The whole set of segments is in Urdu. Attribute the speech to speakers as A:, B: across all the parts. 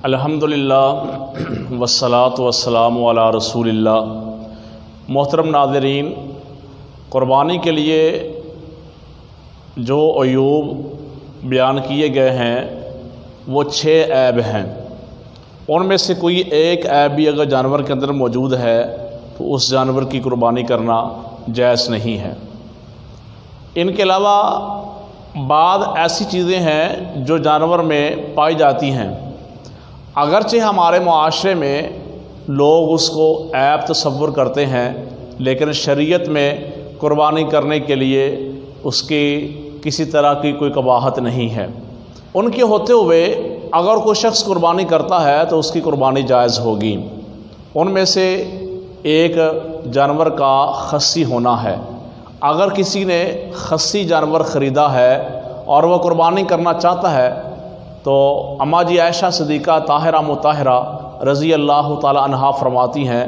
A: الحمدللہ والصلاۃ والسلام علی رسول اللہ۔ محترم ناظرین، قربانی کے لیے جو عیوب بیان کیے گئے ہیں وہ 6 عیب ہیں۔ ان میں سے کوئی ایک عیب بھی اگر جانور کے اندر موجود ہے تو اس جانور کی قربانی کرنا جائز نہیں ہے۔ ان کے علاوہ بعض ایسی چیزیں ہیں جو جانور میں پائی جاتی ہیں، اگرچہ ہمارے معاشرے میں لوگ اس کو عیب تصور کرتے ہیں، لیکن شریعت میں قربانی کرنے کے لیے اس کی کسی طرح کی کوئی قباحت نہیں ہے۔ ان کے ہوتے ہوئے اگر کوئی شخص قربانی کرتا ہے تو اس کی قربانی جائز ہوگی۔ ان میں سے ایک جانور کا خصی ہونا ہے۔ اگر کسی نے خصی جانور خریدا ہے اور وہ قربانی کرنا چاہتا ہے تو اماں جی عائشہ صدیقہ طاہرہ مطہرہ رضی اللہ تعالی عنہا فرماتی ہیں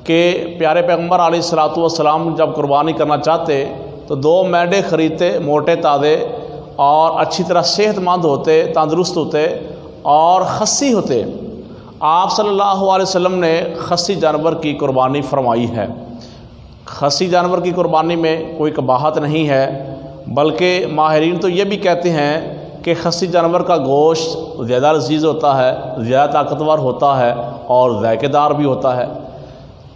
A: کہ پیارے پیغمبر علیہ الصلوۃ والسلام جب قربانی کرنا چاہتے تو 2 مینڈے خریدتے، موٹے تازے اور اچھی طرح صحت مند ہوتے، تندرست ہوتے اور خصی ہوتے۔ آپ صلی اللہ علیہ وسلم نے خصی جانور کی قربانی فرمائی ہے۔ خصی جانور کی قربانی میں کوئی قباحت نہیں ہے، بلکہ ماہرین تو یہ بھی کہتے ہیں کہ خصی جانور کا گوشت زیادہ لذیذ ہوتا ہے، زیادہ طاقتور ہوتا ہے اور ذائقہ دار بھی ہوتا ہے۔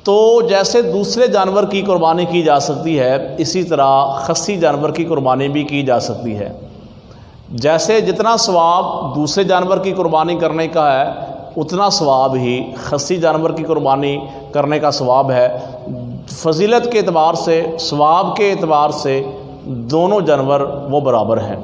A: تو جیسے دوسرے جانور کی قربانی کی جا سکتی ہے، اسی طرح خصی جانور کی قربانی بھی کی جا سکتی ہے۔ جیسے جتنا ثواب دوسرے جانور کی قربانی کرنے کا ہے، اتنا ثواب ہی خصی جانور کی قربانی کرنے کا ثواب ہے۔ فضیلت کے اعتبار سے، ثواب کے اعتبار سے دونوں جانور وہ برابر ہیں۔